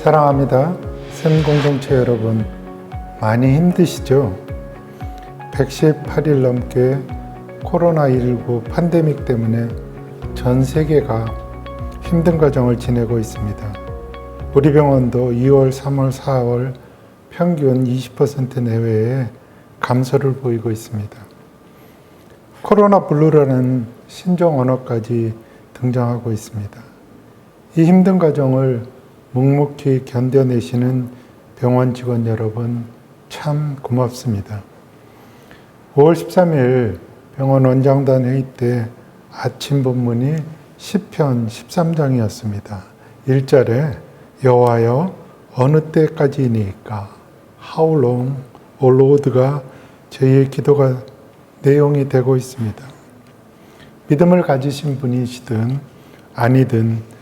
사랑합니다. 샘 공동체 여러분, 많이 힘드시죠? 118일 넘게 코로나19 팬데믹 때문에 전 세계가 힘든 과정을 지내고 있습니다. 우리 병원도 2월, 3월, 4월 평균 20% 내외의 감소를 보이고 있습니다. 코로나 블루라는 신종 언어까지 등장하고 있습니다. 이 힘든 과정을 묵묵히 견뎌내시는 병원 직원 여러분, 참 고맙습니다. 5월 13일 병원 원장단 회의 때 아침 본문이 시편 13장이었습니다. 1절에 여호와여 어느 때까지이니까 How long, O Lord가 저희의 기도가 내용이 되고 있습니다. 믿음을 가지신 분이시든 아니든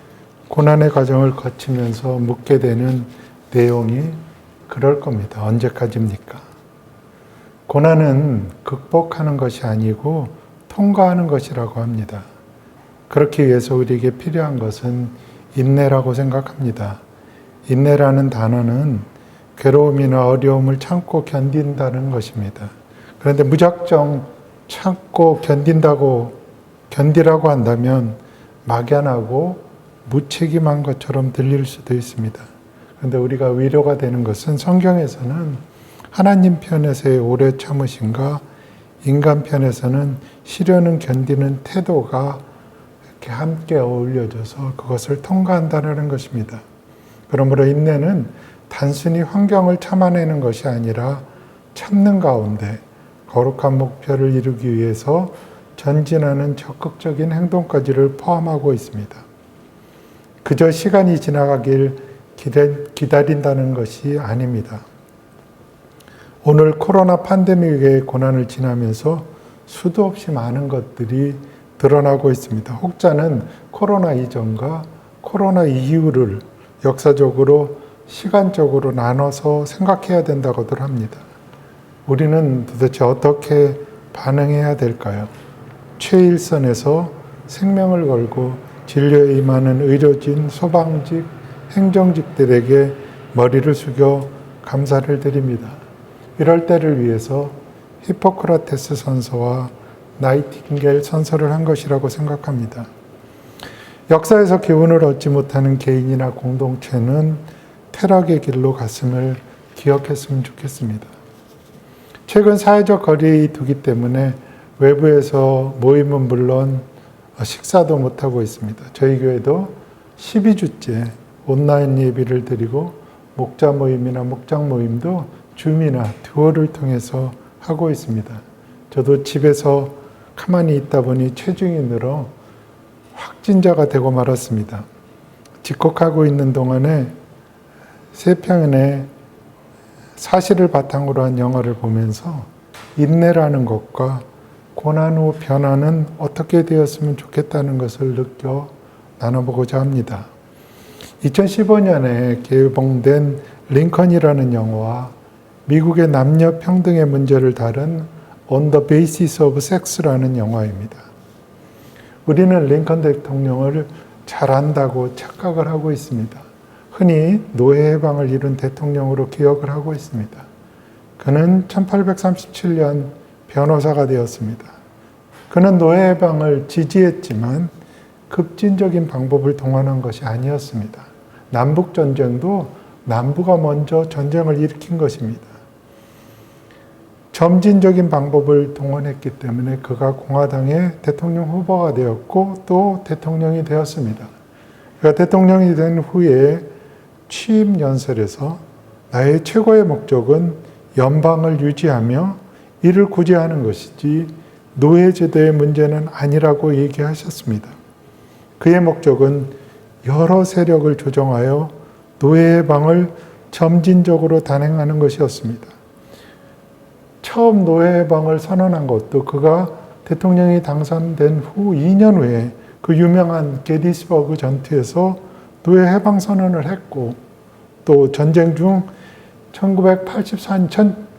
고난의 과정을 거치면서 묻게 되는 내용이 그럴 겁니다. 언제까지입니까? 고난은 극복하는 것이 아니고 통과하는 것이라고 합니다. 그렇기 위해서 우리에게 필요한 것은 인내라고 생각합니다. 인내라는 단어는 괴로움이나 어려움을 참고 견딘다는 것입니다. 그런데 무작정 참고 견디라고 한다면 막연하고 무책임한 것처럼 들릴 수도 있습니다. 그런데 우리가 위로가 되는 것은 성경에서는 하나님 편에서의 오래 참으심과 인간 편에서는 시련은 견디는 태도가 이렇게 함께 어울려져서 그것을 통과한다는 것입니다. 그러므로 인내는 단순히 환경을 참아내는 것이 아니라 참는 가운데 거룩한 목표를 이루기 위해서 전진하는 적극적인 행동까지를 포함하고 있습니다. 그저 시간이 지나가길 기다린다는 것이 아닙니다. 오늘 코로나 팬데믹의 고난을 지나면서 수도 없이 많은 것들이 드러나고 있습니다. 혹자는 코로나 이전과 코로나 이후를 역사적으로 시간적으로 나눠서 생각해야 된다고들 합니다. 우리는 도대체 어떻게 반응해야 될까요? 최일선에서 생명을 걸고 진료에 임하는 의료진, 소방직, 행정직들에게 머리를 숙여 감사를 드립니다. 이럴 때를 위해서 히포크라테스 선서와 나이팅게일 선서를 한 것이라고 생각합니다. 역사에서 교훈을 얻지 못하는 개인이나 공동체는 퇴락의 길로 갔음을 기억했으면 좋겠습니다. 최근 사회적 거리에 두기 때문에 외부에서 모임은 물론 식사도 못하고 있습니다. 저희 교회도 12주째 온라인 예배를 드리고 목자 모임이나 목장 모임도 줌이나 듀오를 통해서 하고 있습니다. 저도 집에서 가만히 있다 보니 체중이 늘어 확진자가 되고 말았습니다. 집콕하고 있는 동안에 3편의 사실을 바탕으로 한 영화를 보면서 인내라는 것과 고난 후 변화는 어떻게 되었으면 좋겠다는 것을 느껴 나눠보고자 합니다. 2015년에 개봉된 링컨이라는 영화와 미국의 남녀 평등의 문제를 다룬 On the Basis of Sex라는 영화입니다. 우리는 링컨 대통령을 잘한다고 착각을 하고 있습니다. 흔히 노예 해방을 이룬 대통령으로 기억을 하고 있습니다. 그는 1837년 변호사가 되었습니다. 그는 노예 해방을 지지했지만 급진적인 방법을 동원한 것이 아니었습니다. 남북전쟁도 남부가 먼저 전쟁을 일으킨 것입니다. 점진적인 방법을 동원했기 때문에 그가 공화당의 대통령 후보가 되었고 또 대통령이 되었습니다. 그가 대통령이 된 후에 취임 연설에서 나의 최고의 목적은 연방을 유지하며 이를 구제하는 것이지 노예제도의 문제는 아니라고 얘기하셨습니다. 그의 목적은 여러 세력을 조정하여 노예 해방을 점진적으로 단행하는 것이었습니다. 처음 노예 해방을 선언한 것도 그가 대통령이 당선된 후 2년 후에 그 유명한 게티스버그 전투에서 노예 해방 선언을 했고 또 전쟁 중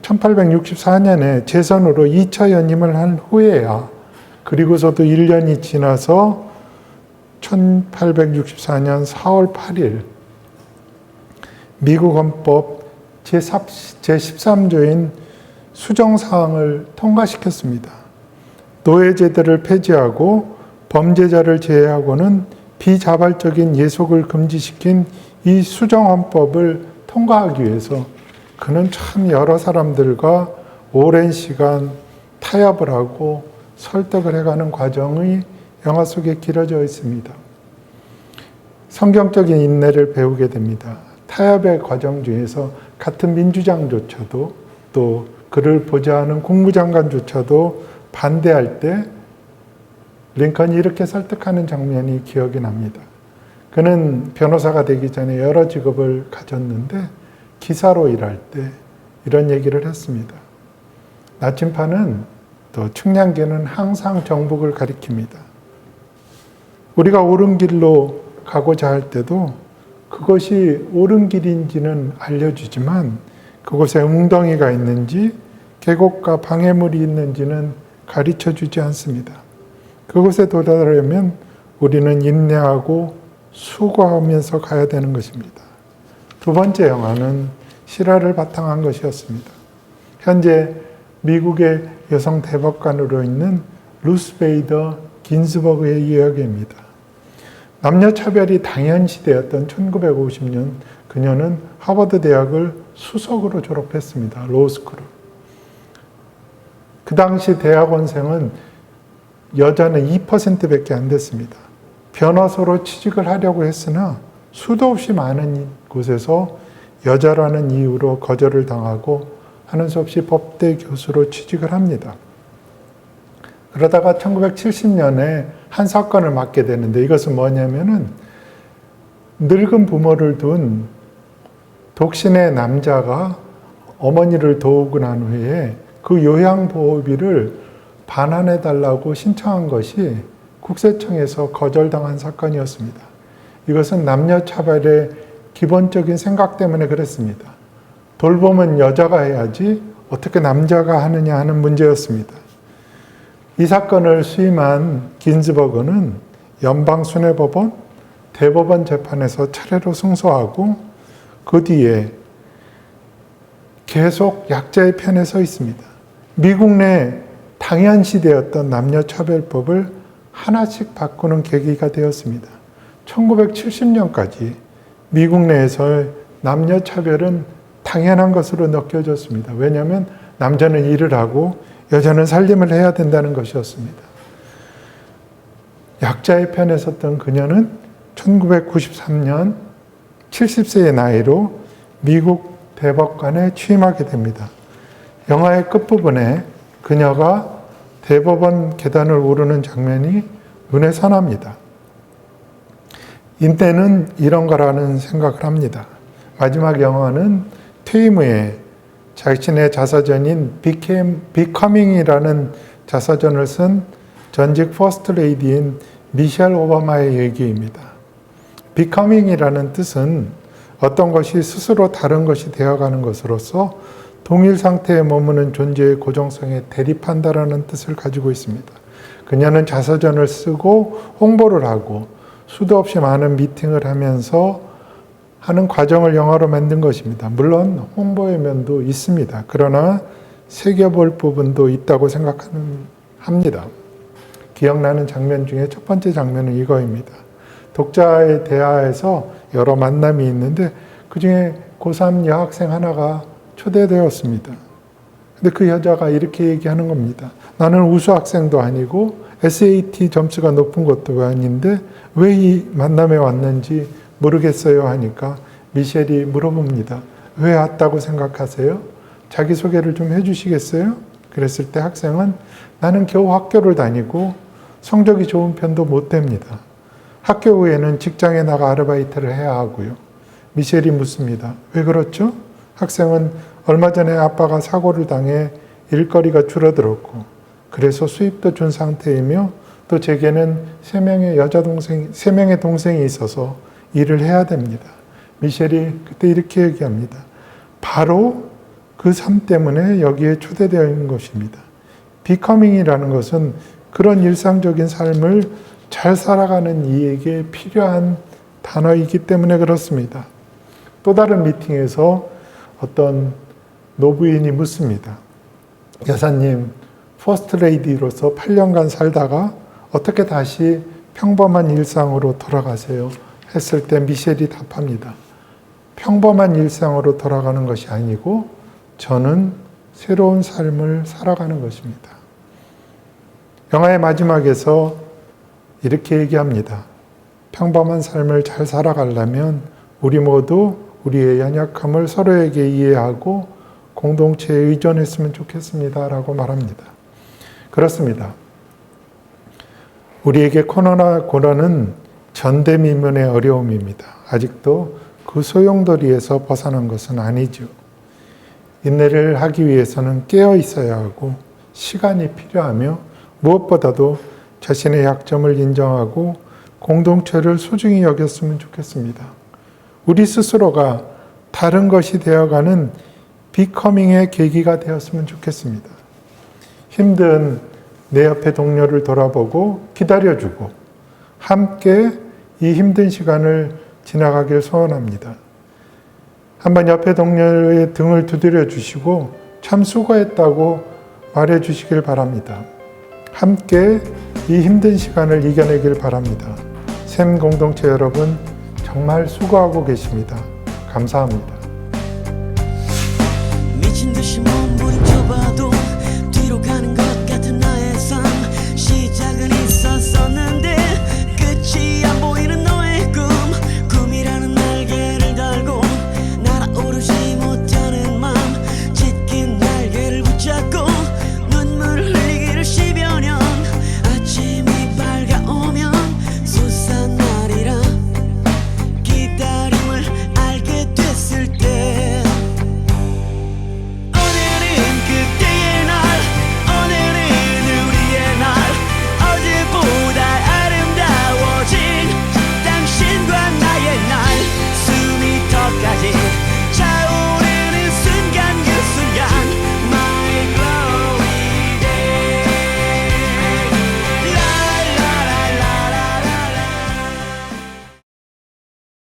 1864년에 재선으로 2차 연임을 한 후에야 그리고서도 1년이 지나서 1864년 4월 8일 미국 헌법 제13조인 수정사항을 통과시켰습니다. 노예제도를 폐지하고 범죄자를 제외하고는 비자발적인 예속을 금지시킨 이 수정헌법을 통과하기 위해서 그는 참 여러 사람들과 오랜 시간 타협을 하고 설득을 해가는 과정이 영화 속에 길어져 있습니다. 성경적인 인내를 배우게 됩니다. 타협의 과정 중에서 같은 민주당조차도 또 그를 보좌하는 국무장관조차도 반대할 때 링컨이 이렇게 설득하는 장면이 기억이 납니다. 그는 변호사가 되기 전에 여러 직업을 가졌는데 기사로 일할 때 이런 얘기를 했습니다. 나침판은 또 측량계는 항상 정복을 가리킵니다. 우리가 옳은 길로 가고자 할 때도 그것이 옳은 길인지는 알려주지만 그곳에 웅덩이가 있는지 계곡과 방해물이 있는지는 가르쳐주지 않습니다. 그곳에 도달하려면 우리는 인내하고 수고하면서 가야 되는 것입니다. 두 번째 영화는 실화를 바탕한 것이었습니다. 현재 미국의 여성 대법관으로 있는 루스 베이더 긴즈버그의 이야기입니다. 남녀차별이 당연시되었던 1950년 그녀는 하버드 대학을 수석으로 졸업했습니다. 로스쿨을. 그 당시 대학원생은 여자는 2%밖에 안 됐습니다. 변호사로 취직을 하려고 했으나 수도 없이 많은 곳에서 여자라는 이유로 거절을 당하고 하는 수 없이 법대 교수로 취직을 합니다. 그러다가 1970년에 한 사건을 맡게 되는데 이것은 뭐냐면은 늙은 부모를 둔 독신의 남자가 어머니를 도우고 난 후에 그 요양보호비를 반환해달라고 신청한 것이 국세청에서 거절당한 사건이었습니다. 이것은 남녀차별의 기본적인 생각 때문에 그랬습니다. 돌봄은 여자가 해야지 어떻게 남자가 하느냐 하는 문제였습니다. 이 사건을 수임한 긴즈버그는 연방순회법원, 대법원 재판에서 차례로 승소하고 그 뒤에 계속 약자의 편에 서 있습니다. 미국 내 당연시되었던 남녀차별법을 하나씩 바꾸는 계기가 되었습니다. 1970년까지 미국 내에서 남녀차별은 당연한 것으로 느껴졌습니다. 왜냐하면 남자는 일을 하고 여자는 살림을 해야 된다는 것이었습니다. 약자의 편에 섰던 그녀는 1993년 70세의 나이로 미국 대법관에 취임하게 됩니다. 영화의 끝부분에 그녀가 대법원 계단을 오르는 장면이 눈에 선합니다. 이때는 이런 거라는 생각을 합니다. 마지막 영화는 퇴임 후에 자신의 자서전인 Becoming이라는 자서전을 쓴 전직 퍼스트 레이디인 미셸 오바마의 얘기입니다. Becoming이라는 뜻은 어떤 것이 스스로 다른 것이 되어가는 것으로서 동일 상태에 머무는 존재의 고정성에 대립한다라는 뜻을 가지고 있습니다. 그녀는 자서전을 쓰고 홍보를 하고 수도 없이 많은 미팅을 하면서 하는 과정을 영화로 만든 것입니다. 물론 홍보의 면도 있습니다. 그러나 새겨볼 부분도 있다고 생각합니다. 기억나는 장면 중에 첫 번째 장면은 이거입니다. 독자의 대화에서 여러 만남이 있는데 그중에 고3 여학생 하나가 초대되었습니다. 근데 그 여자가 이렇게 얘기하는 겁니다. 나는 우수 학생도 아니고 SAT 점수가 높은 것도 아닌데 왜 이 만남에 왔는지 모르겠어요 하니까 미셸이 물어봅니다. 왜 왔다고 생각하세요? 자기소개를 좀 해주시겠어요? 그랬을 때 학생은 나는 겨우 학교를 다니고 성적이 좋은 편도 못 됩니다. 학교 후에는 직장에 나가 아르바이트를 해야 하고요. 미셸이 묻습니다. 왜 그렇죠? 학생은 얼마 전에 아빠가 사고를 당해 일거리가 줄어들었고 그래서 수입도 준 상태이며 또 제게는 3명의 동생이 있어서 일을 해야 됩니다. 미셸이 그때 이렇게 얘기합니다. 바로 그 삶 때문에 여기에 초대되어 있는 것입니다. 비커밍이라는 것은 그런 일상적인 삶을 잘 살아가는 이에게 필요한 단어이기 때문에 그렇습니다. 또 다른 미팅에서 어떤 노부인이 묻습니다. 여사님, 퍼스트 레이디로서 8년간 살다가 어떻게 다시 평범한 일상으로 돌아가세요? 했을 때 미셸이 답합니다. 평범한 일상으로 돌아가는 것이 아니고 저는 새로운 삶을 살아가는 것입니다. 영화의 마지막에서 이렇게 얘기합니다. 평범한 삶을 잘 살아가려면 우리 모두 우리의 연약함을 서로에게 이해하고 공동체에 의존했으면 좋겠습니다. 라고 말합니다. 그렇습니다. 우리에게 코로나 고난은 전대미문의 어려움입니다. 아직도 그 소용돌이에서 벗어난 것은 아니죠. 인내를 하기 위해서는 깨어 있어야 하고 시간이 필요하며 무엇보다도 자신의 약점을 인정하고 공동체를 소중히 여겼으면 좋겠습니다. 우리 스스로가 다른 것이 되어가는 비커밍의 계기가 되었으면 좋겠습니다. 힘든 내 옆에 동료를 돌아보고 기다려주고 함께 이 힘든 시간을 지나가길 소원합니다. 한번 옆에 동료의 등을 두드려 주시고 참 수고했다고 말해 주시길 바랍니다. 함께 이 힘든 시간을 이겨내길 바랍니다. 샘 공동체 여러분, 정말 수고하고 계십니다. 감사합니다.